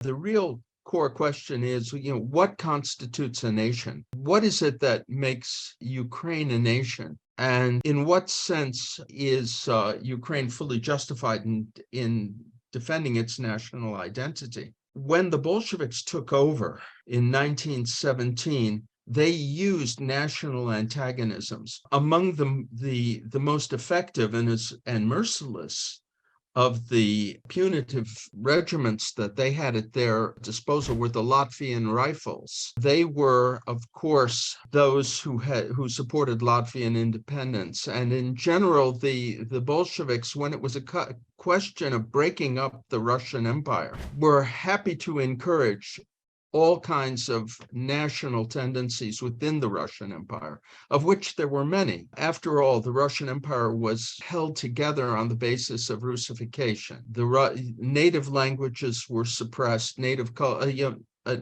The real core question is, what constitutes a nation? What is it that makes Ukraine a nation? And in what sense is Ukraine fully justified in defending its national identity? When the Bolsheviks took over in 1917, they used national antagonisms. Among them, the most effective and merciless of the punitive regiments that they had at their disposal were the Latvian Rifles. They were, of course, those who supported Latvian independence. And in general, the Bolsheviks, when it was a question of breaking up the Russian Empire, were happy to encourage all kinds of national tendencies within the Russian Empire, of which there were many. After all, the Russian Empire was held together on the basis of Russification. The native languages were suppressed,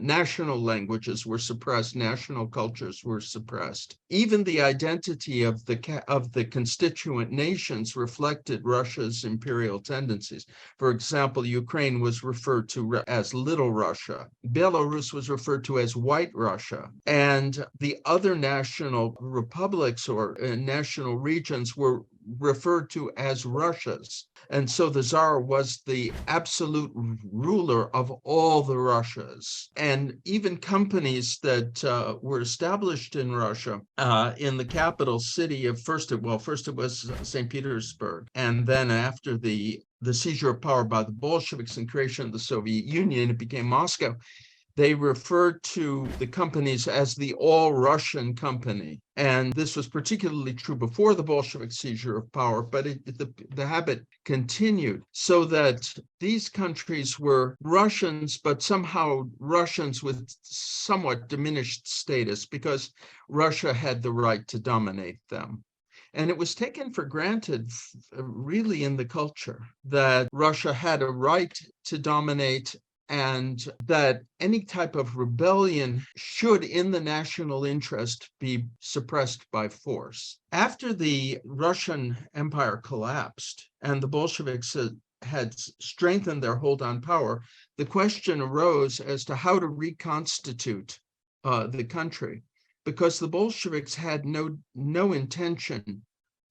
national languages were suppressed, national cultures were suppressed. Even the identity of the constituent nations reflected Russia's imperial tendencies. For example, Ukraine was referred to as Little Russia. Belarus was referred to as White Russia. And the other national republics or national regions were referred to as Russias. And so the Tsar was the absolute ruler of all the Russias. And even companies that were established in Russia, in the capital city of first it was St. Petersburg. And then after the seizure of power by the Bolsheviks and creation of the Soviet Union, it became Moscow. They referred to the companies as the All-Russian Company. And this was particularly true before the Bolshevik seizure of power, but the habit continued, so that these countries were Russians, but somehow Russians with somewhat diminished status, because Russia had the right to dominate them. And it was taken for granted, really, in the culture, that Russia had a right to dominate, and that any type of rebellion should, in the national interest, be suppressed by force. After the Russian Empire collapsed and the Bolsheviks had strengthened their hold on power, the question arose as to how to reconstitute the country, because the Bolsheviks had no intention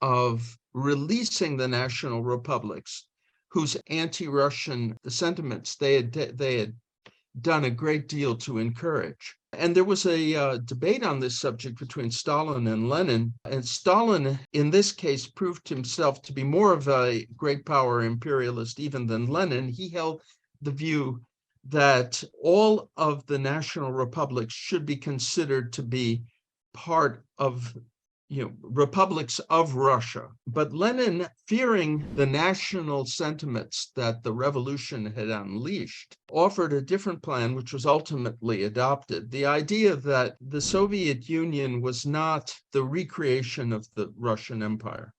of releasing the national republics, whose anti-Russian sentiments they had done a great deal to encourage. And there was a debate on this subject between Stalin and Lenin. And Stalin, in this case, proved himself to be more of a great power imperialist even than Lenin. He held the view that all of the national republics should be considered to be part of republics of Russia. But Lenin, fearing the national sentiments that the revolution had unleashed, offered a different plan, which was ultimately adopted. The idea that the Soviet Union was not the recreation of the Russian Empire.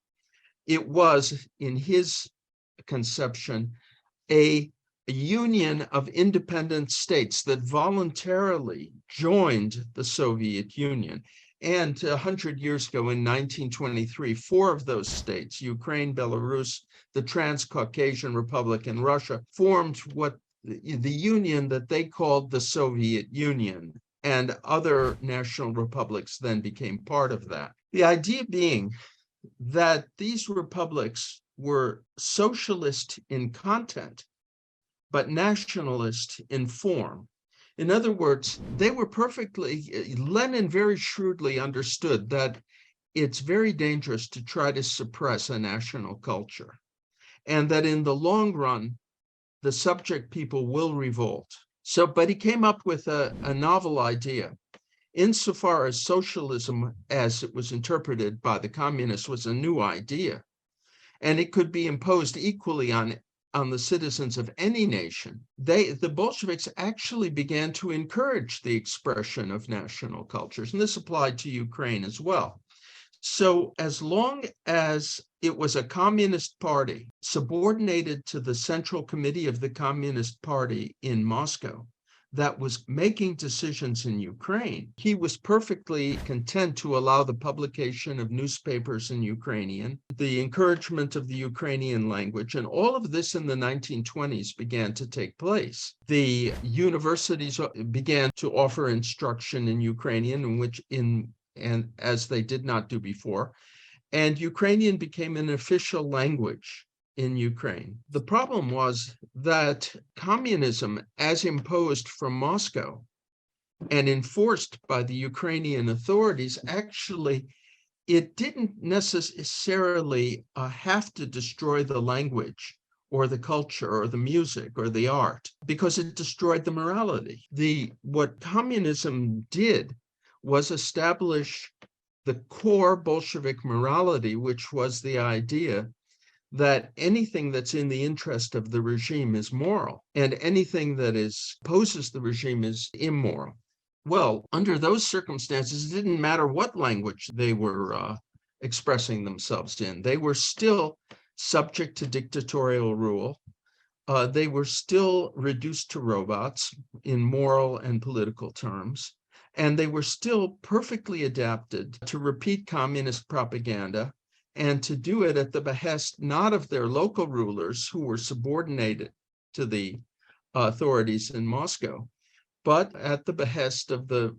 It was, in his conception, a union of independent states that voluntarily joined the Soviet Union. And 100 years ago, in 1923, 4 of those states, Ukraine, Belarus, the Transcaucasian Republic, and Russia, formed what the union that they called the Soviet Union. And other national republics then became part of that. The idea being that these republics were socialist in content, but nationalist in form. In other words, Lenin very shrewdly understood that it's very dangerous to try to suppress a national culture, and that in the long run, the subject people will revolt. But he came up with a novel idea. Insofar as socialism, as it was interpreted by the communists, was a new idea, and it could be imposed equally on the citizens of any nation, the Bolsheviks actually began to encourage the expression of national cultures, and this applied to Ukraine as well. So as long as it was a communist party subordinated to the Central Committee of the Communist Party in Moscow, that was making decisions in Ukraine. He was perfectly content to allow the publication of newspapers in Ukrainian, the encouragement of the Ukrainian language, and all of this in the 1920s began to take place. The universities began to offer instruction in Ukrainian, and as they did not do before, and Ukrainian became an official language in Ukraine. The problem was that communism, as imposed from Moscow and enforced by the Ukrainian authorities, actually, it didn't necessarily have to destroy the language or the culture or the music or the art, because it destroyed the morality. What communism did was establish the core Bolshevik morality, which was the idea that anything that's in the interest of the regime is moral, and anything that opposes the regime is immoral. Well, under those circumstances, it didn't matter what language they were expressing themselves in. They were still subject to dictatorial rule. They were still reduced to robots in moral and political terms. And they were still perfectly adapted to repeat communist propaganda, and to do it at the behest not of their local rulers, who were subordinated to the authorities in Moscow, but at the behest of the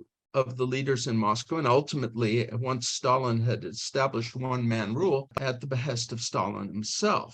leaders in Moscow, and ultimately, once Stalin had established one-man rule, at the behest of Stalin himself.